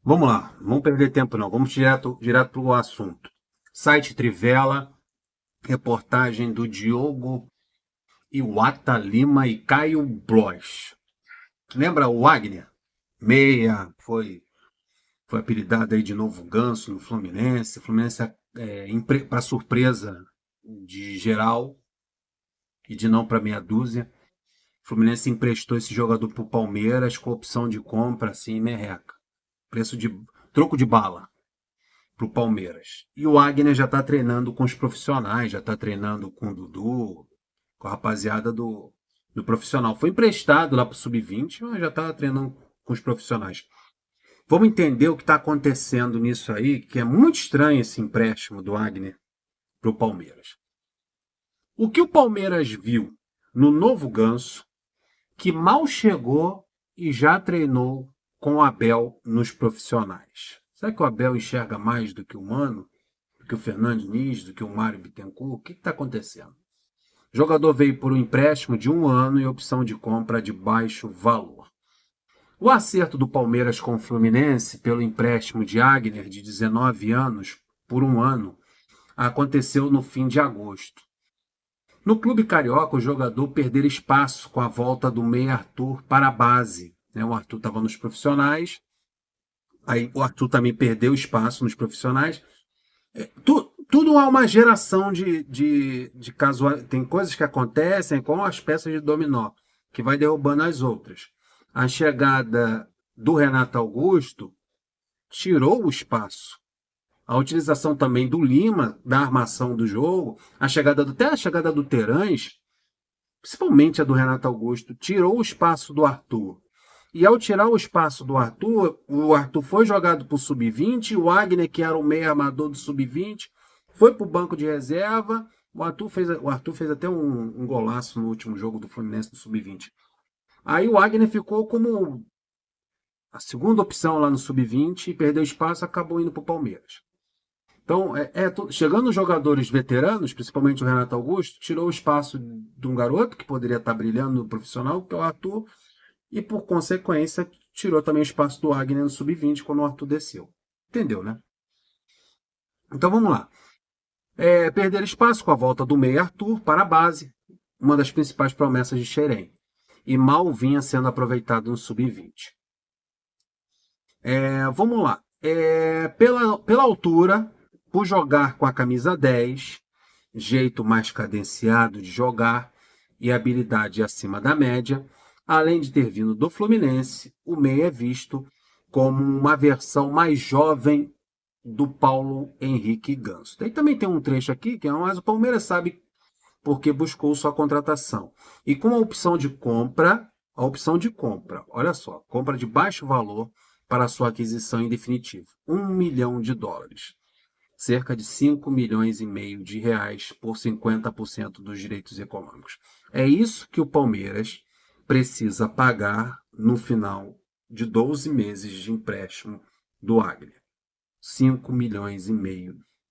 Vamos lá, não vamos perder tempo não, vamos direto para o assunto. Site Trivela, reportagem do Diogo Iwata Lima e Caio Blois. Lembra o Wagner? Meia, foi apelidado aí de novo Ganso no Fluminense. Fluminense, para surpresa de geral e de não para meia dúzia, o Fluminense emprestou esse jogador para o Palmeiras com opção de compra assim, merreca. Preço de troco de bala para o Palmeiras. E o Wagner já está treinando com os profissionais, já está treinando com o Dudu, com a rapaziada do profissional. Foi emprestado lá para o Sub-20, mas já está treinando com os profissionais. Vamos entender o que está acontecendo nisso aí, que é muito estranho esse empréstimo do Wagner para o Palmeiras. O que o Palmeiras viu no novo Ganso, que mal chegou e já treinou com o Abel nos profissionais. Será que o Abel enxerga mais do que o Mano, do que o Fernando Diniz, do que o Mário Bittencourt? O que está acontecendo? O jogador veio por um empréstimo de 1 ano e opção de compra de baixo valor. O acerto do Palmeiras com o Fluminense pelo empréstimo de Agner, de 19 anos, por 1 ano, aconteceu no fim de agosto. No clube carioca, o jogador perdeu espaço com a volta do meia Arthur para a base. O Arthur estava nos profissionais, aí o Arthur também perdeu espaço nos profissionais. Tudo há uma geração de casual. Tem coisas que acontecem como as peças de dominó, que vai derrubando as outras. A chegada do Renato Augusto tirou o espaço. A utilização também do Lima, da armação do jogo, até a chegada do Terãs, principalmente a do Renato Augusto, tirou o espaço do Arthur. E ao tirar o espaço do Arthur, o Arthur foi jogado para o Sub-20, o Wagner, que era o meio armador do Sub-20, foi para o banco de reserva. O Arthur fez até um golaço no último jogo do Fluminense do Sub-20. Aí o Wagner ficou como a segunda opção lá no Sub-20, perdeu espaço, acabou indo para o Palmeiras. Então, chegando os jogadores veteranos, principalmente o Renato Augusto, tirou o espaço de um garoto que poderia estar brilhando no profissional, que é o Arthur, e por consequência tirou também o espaço do Wagner no Sub-20 quando o Arthur desceu. Entendeu, né? Então vamos lá. Perder espaço com a volta do meia Arthur para a base, uma das principais promessas de Xerém, e mal vinha sendo aproveitado no Sub-20. Vamos lá. Pela altura, por jogar com a camisa 10, jeito mais cadenciado de jogar e habilidade acima da média, além de ter vindo do Fluminense, o meia é visto como uma versão mais jovem do Paulo Henrique Ganso. Daí também tem um trecho aqui, mas o Palmeiras sabe porque buscou sua contratação. E com a opção de compra, olha só, compra de baixo valor para sua aquisição em definitivo, US$ 1 milhão, cerca de 5,5 milhões de reais por 50% dos direitos econômicos. É isso que o Palmeiras precisa pagar no final de 12 meses de empréstimo do Wagner. 5,5 milhões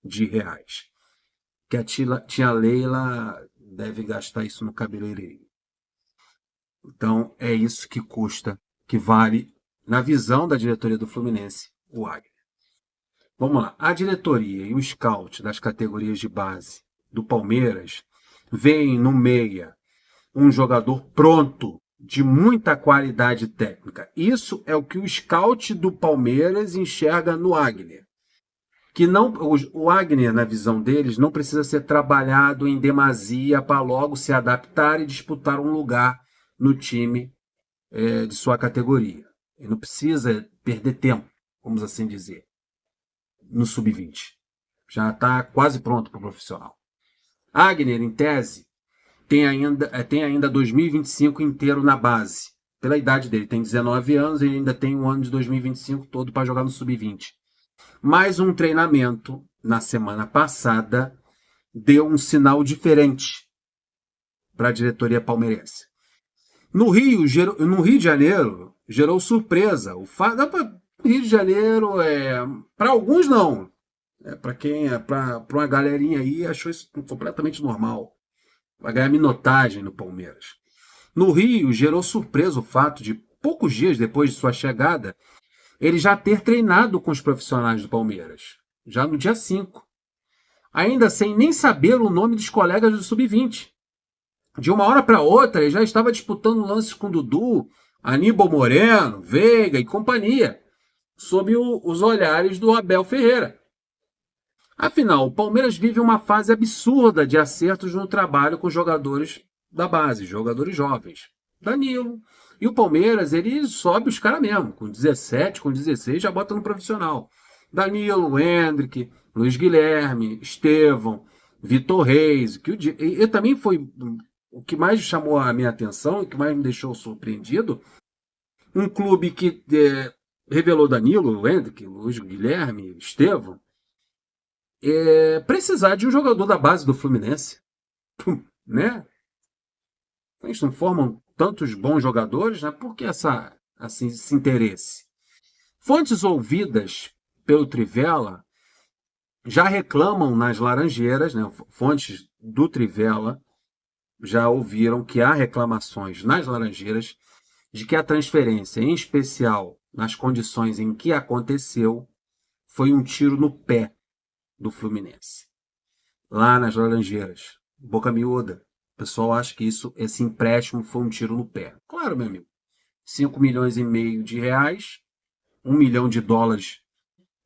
de reais. Que a tia Leila deve gastar isso no cabeleireiro. Então, é isso que custa, que vale, na visão da diretoria do Fluminense, o Wagner. Vamos lá. A diretoria e o scout das categorias de base do Palmeiras veem no meia um jogador pronto, de muita qualidade técnica. Isso é o que o scout do Palmeiras enxerga no Wagner. Que não, o Wagner, na visão deles, não precisa ser trabalhado em demasia para logo se adaptar e disputar um lugar no time de sua categoria. Ele não precisa perder tempo, vamos assim dizer, no Sub-20. Já está quase pronto para o profissional. Wagner, em tese, tem ainda 2025 inteiro na base. Pela idade dele, tem 19 anos e ainda tem um ano de 2025 todo para jogar no Sub-20. Mais um treinamento na semana passada deu um sinal diferente para a diretoria palmeirense. No Rio de Janeiro, gerou surpresa. No Rio de Janeiro, para alguns não. Para uma galerinha aí, achou isso completamente normal. Vai ganhar minutagem no Palmeiras. No Rio, gerou surpresa o fato de, poucos dias depois de sua chegada, ele já ter treinado com os profissionais do Palmeiras, já no dia 5. Ainda sem nem saber o nome dos colegas do Sub-20. De uma hora para outra, ele já estava disputando lances com Dudu, Aníbal Moreno, Veiga e companhia, sob os olhares do Abel Ferreira. Afinal, o Palmeiras vive uma fase absurda de acertos no trabalho com jogadores da base, jogadores jovens. Danilo. E o Palmeiras, ele sobe os caras mesmo, com 17, com 16, já bota no profissional. Danilo, Hendrick, Luiz Guilherme, Estevão, Vitor Reis, e também foi o que mais chamou a minha atenção, e que mais me deixou surpreendido, um clube que revelou Danilo, Hendrick, Luiz Guilherme, Estevão, precisar de um jogador da base do Fluminense, né? Eles não formam tantos bons jogadores, né? Por que esse interesse? Fontes ouvidas pelo Trivela já reclamam nas Laranjeiras, né? Fontes do Trivela já ouviram que há reclamações nas Laranjeiras de que a transferência, em especial nas condições em que aconteceu, foi um tiro no pé do Fluminense. Lá nas Laranjeiras, boca miúda, o pessoal acha que esse empréstimo foi um tiro no pé. Claro, meu amigo. 5,5 milhões de reais, $1 milhão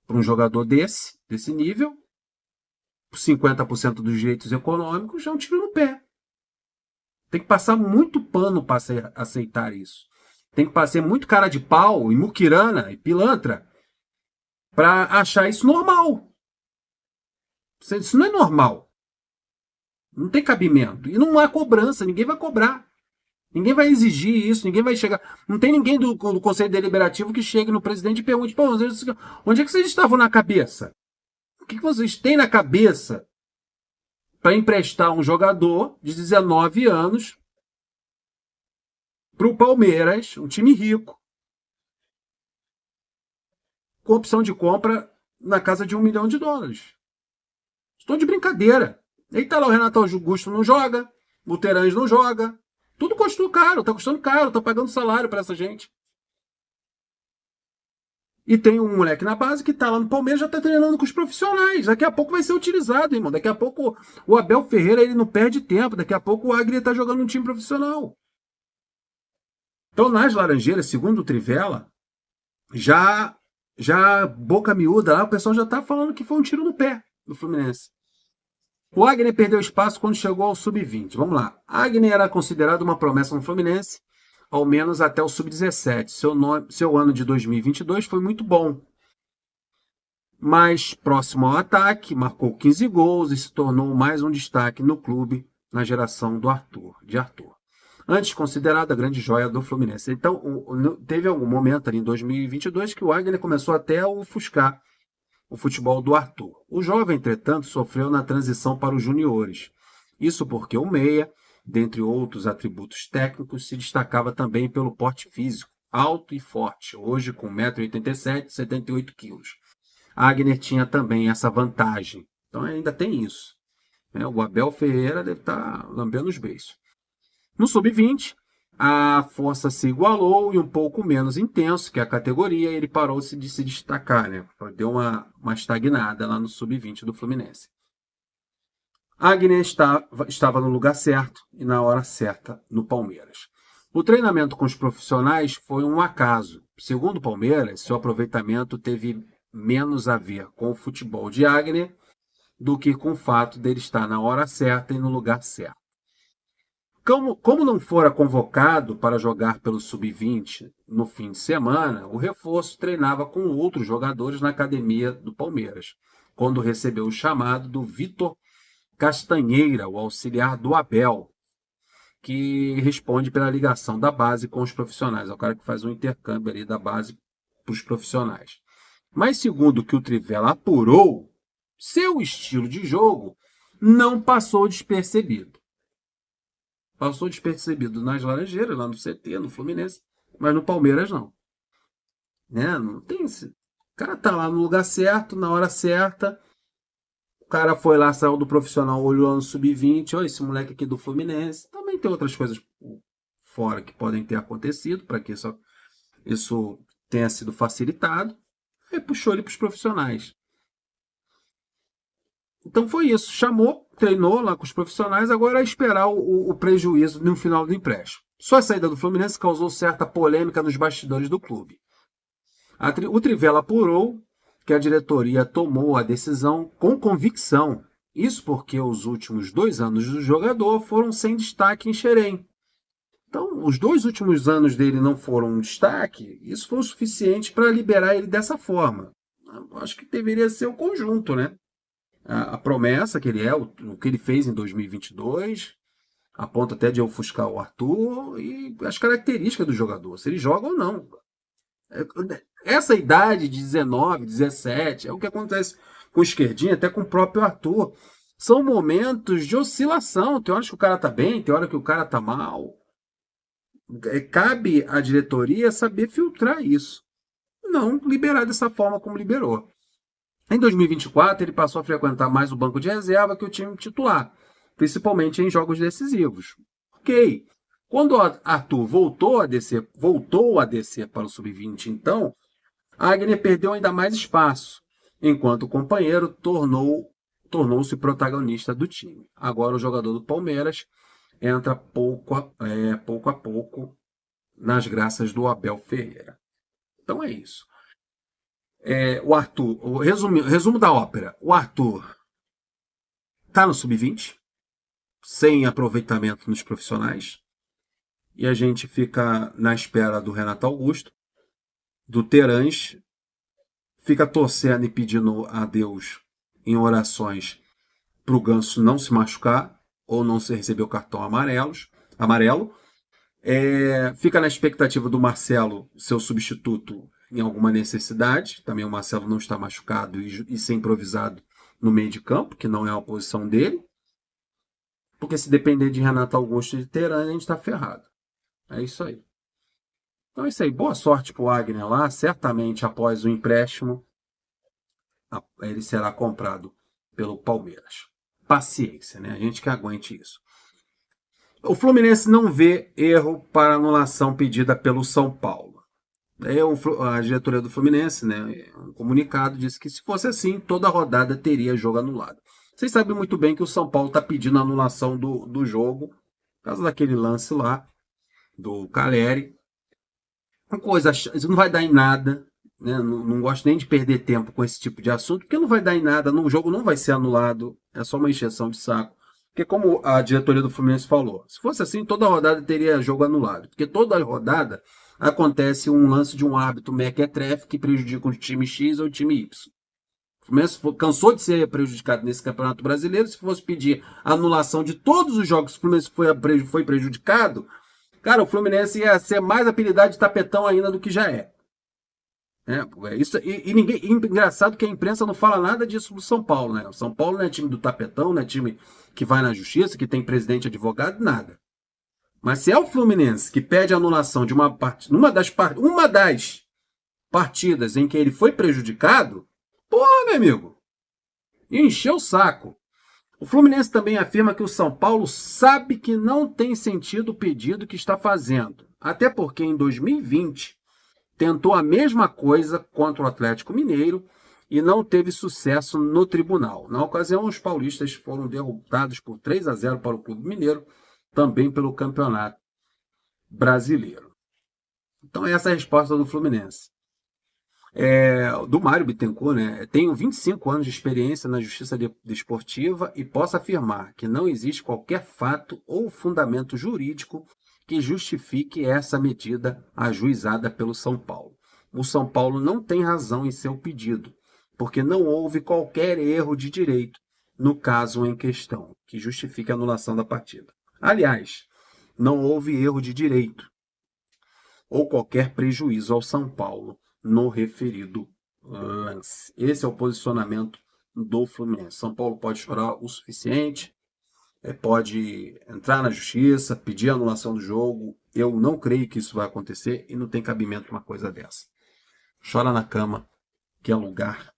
para um jogador desse nível, por 50% dos direitos econômicos, já é um tiro no pé. Tem que passar muito pano para aceitar isso. Tem que ser muito cara de pau, e muquirana, e pilantra, para achar isso normal. Isso não é normal. Não tem cabimento. E não há cobrança, ninguém vai cobrar. Ninguém vai exigir isso, ninguém vai chegar. Não tem ninguém do Conselho Deliberativo que chegue no presidente e pergunte: pô, onde é que vocês estavam na cabeça? O que vocês têm na cabeça para emprestar um jogador de 19 anos para o Palmeiras, um time rico, com opção de compra na casa de $1 milhão? Estou de brincadeira. Aí tá lá o Renato Augusto não joga, o Terãs não joga. Tudo custou caro, tá custando caro, tá pagando salário para essa gente. E tem um moleque na base que tá lá no Palmeiras, já tá treinando com os profissionais. Daqui a pouco vai ser utilizado, irmão. Daqui a pouco o Abel Ferreira, ele não perde tempo. Daqui a pouco o Agri tá jogando num time profissional. Então, nas Laranjeiras, segundo o Trivela, já boca miúda lá, o pessoal já tá falando que foi um tiro no pé do Fluminense. O Agner perdeu espaço quando chegou ao Sub-20. Vamos lá. Agner era considerado uma promessa no Fluminense, ao menos até o Sub-17. Seu ano de 2022 foi muito bom. Mas próximo ao ataque, marcou 15 gols e se tornou mais um destaque no clube na geração de Arthur. Antes considerado a grande joia do Fluminense. Então, teve algum momento ali em 2022 que o Agner começou até a ofuscar o futebol do Arthur. O jovem, entretanto, sofreu na transição para os juniores. Isso porque o meia, dentre outros atributos técnicos, se destacava também pelo porte físico, alto e forte, hoje com 1,87 m, 78 kg. Agner tinha também essa vantagem. Então ainda tem isso. O Abel Ferreira deve estar lambendo os beiços. No Sub-20, a força se igualou e um pouco menos intenso que a categoria, ele parou de se destacar, né? Deu uma estagnada lá no Sub-20 do Fluminense. Agner estava no lugar certo e na hora certa no Palmeiras. O treinamento com os profissionais foi um acaso. Segundo o Palmeiras, seu aproveitamento teve menos a ver com o futebol de Agner do que com o fato dele estar na hora certa e no lugar certo. Como não fora convocado para jogar pelo Sub-20 no fim de semana, o reforço treinava com outros jogadores na academia do Palmeiras, quando recebeu o chamado do Vitor Castanheira, o auxiliar do Abel, que responde pela ligação da base com os profissionais. É o cara que faz um intercâmbio ali da base para os profissionais. Mas segundo o que o Trivela apurou, seu estilo de jogo não passou despercebido. Passou despercebido nas Laranjeiras, lá no CT, no Fluminense, mas no Palmeiras não. Né? Não tem esse... O cara tá lá no lugar certo, na hora certa. O cara foi lá, saiu do profissional, olhou no Sub-20, olha esse moleque aqui do Fluminense. Também tem outras coisas fora que podem ter acontecido para que isso tenha sido facilitado, e puxou ele para os profissionais. Então foi isso, chamou, treinou lá com os profissionais, agora é esperar o prejuízo no final do empréstimo. Só a saída do Fluminense causou certa polêmica nos bastidores do clube. O Trivela apurou que a diretoria tomou a decisão com convicção. Isso porque os últimos 2 anos do jogador foram sem destaque em Xerém. Então, os 2 últimos anos dele não foram um destaque, isso foi o suficiente para liberar ele dessa forma. Eu acho que deveria ser o conjunto, né? A promessa que ele é, o que ele fez em 2022, a ponto até de ofuscar o Arthur, e as características do jogador, se ele joga ou não. Essa idade de 19, 17, é o que acontece com o Esquerdinha, até com o próprio Arthur. São momentos de oscilação. Tem horas que o cara tá bem, tem hora que o cara tá mal. Cabe à diretoria saber filtrar isso. Não liberar dessa forma como liberou. Em 2024, ele passou a frequentar mais o banco de reserva que o time titular, principalmente em jogos decisivos. Ok. Quando o Arthur voltou a descer para o sub-20, então, Agner perdeu ainda mais espaço, enquanto o companheiro tornou-se protagonista do time. Agora o jogador do Palmeiras entra pouco a pouco nas graças do Abel Ferreira. Então é isso. O Arthur, resumo da ópera. O Arthur está no sub-20, sem aproveitamento nos profissionais, e a gente fica na espera do Renato Augusto, do Terãs, fica torcendo e pedindo a Deus em orações para o Ganso não se machucar ou não se receber o cartão amarelo. Fica na expectativa do Marcelo, seu substituto, em alguma necessidade. Também o Marcelo não está machucado e ser improvisado no meio de campo, que não é a posição dele. Porque se depender de Renato Augusto e de Terã, a gente está ferrado. É isso aí. Então é isso aí. Boa sorte para o Agner lá. Certamente, após o empréstimo, ele será comprado pelo Palmeiras. Paciência, né? A gente que aguente isso. O Fluminense não vê erro para anulação pedida pelo São Paulo. A diretoria do Fluminense, né, um comunicado, disse que se fosse assim, toda rodada teria jogo anulado. Vocês sabem muito bem que o São Paulo está pedindo a anulação do jogo, por causa daquele lance lá, do Caleri. Uma coisa, isso não vai dar em nada, né? Não gosto nem de perder tempo com esse tipo de assunto, porque não vai dar em nada, o jogo não vai ser anulado, é só uma encheção de saco. Porque como a diretoria do Fluminense falou, se fosse assim, toda rodada teria jogo anulado. Porque toda rodada acontece um lance de um árbitro mequetrefe que prejudica o time X ou o time Y. O Fluminense cansou de ser prejudicado nesse Campeonato Brasileiro. Se fosse pedir a anulação de todos os jogos que o Fluminense foi prejudicado, cara, o Fluminense ia ser mais apelidado de tapetão ainda do que já é. Isso, engraçado que a imprensa não fala nada disso do São Paulo, né? O São Paulo não é time do tapetão, não é time que vai na justiça, que tem presidente advogado, nada. Mas se é o Fluminense que pede a anulação de uma das partidas em que ele foi prejudicado, porra, meu amigo, encheu o saco. O Fluminense também afirma que o São Paulo sabe que não tem sentido o pedido que está fazendo, até porque em 2020 tentou a mesma coisa contra o Atlético Mineiro e não teve sucesso no tribunal. Na ocasião, os paulistas foram derrotados por 3-0 para o Clube Mineiro, também pelo Campeonato Brasileiro. Então, essa é a resposta do Fluminense. Do Mário Bittencourt, né? Tenho 25 anos de experiência na justiça desportiva e posso afirmar que não existe qualquer fato ou fundamento jurídico que justifique essa medida ajuizada pelo São Paulo. O São Paulo não tem razão em seu pedido, porque não houve qualquer erro de direito no caso em questão, que justifique a anulação da partida. Aliás, não houve erro de direito ou qualquer prejuízo ao São Paulo no referido lance. Esse é o posicionamento do Fluminense. São Paulo pode chorar o suficiente, pode entrar na justiça, pedir a anulação do jogo. Eu não creio que isso vai acontecer e não tem cabimento uma coisa dessa. Chora na cama, que é lugar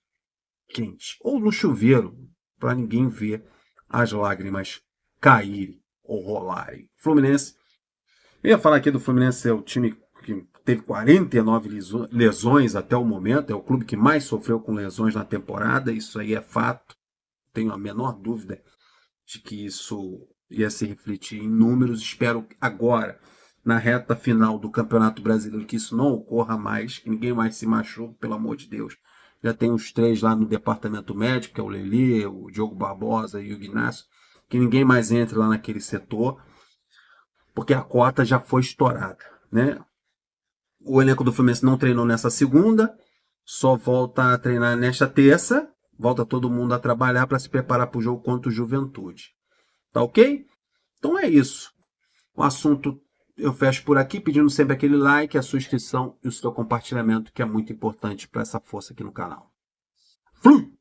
quente. Ou no chuveiro, para ninguém ver as lágrimas caírem ou rolarem. Fluminense. Eu ia falar aqui do Fluminense ser o time que teve 49 lesões até o momento, é o clube que mais sofreu com lesões na temporada, isso aí é fato, tenho a menor dúvida de que isso ia se refletir em números. Espero agora, na reta final do Campeonato Brasileiro, que isso não ocorra mais, que ninguém mais se machuque, pelo amor de Deus. Já tem os 3 lá no departamento médico, que é o Lelê, o Diogo Barbosa e o Ignacio, que ninguém mais entre lá naquele setor, porque a cota já foi estourada, né? O elenco do Fluminense não treinou nessa segunda, só volta a treinar nesta terça, volta todo mundo a trabalhar para se preparar para o jogo contra o Juventude. Tá ok? Então é isso. O assunto eu fecho por aqui, pedindo sempre aquele like, a sua inscrição e o seu compartilhamento, que é muito importante para essa força aqui no canal. Fui!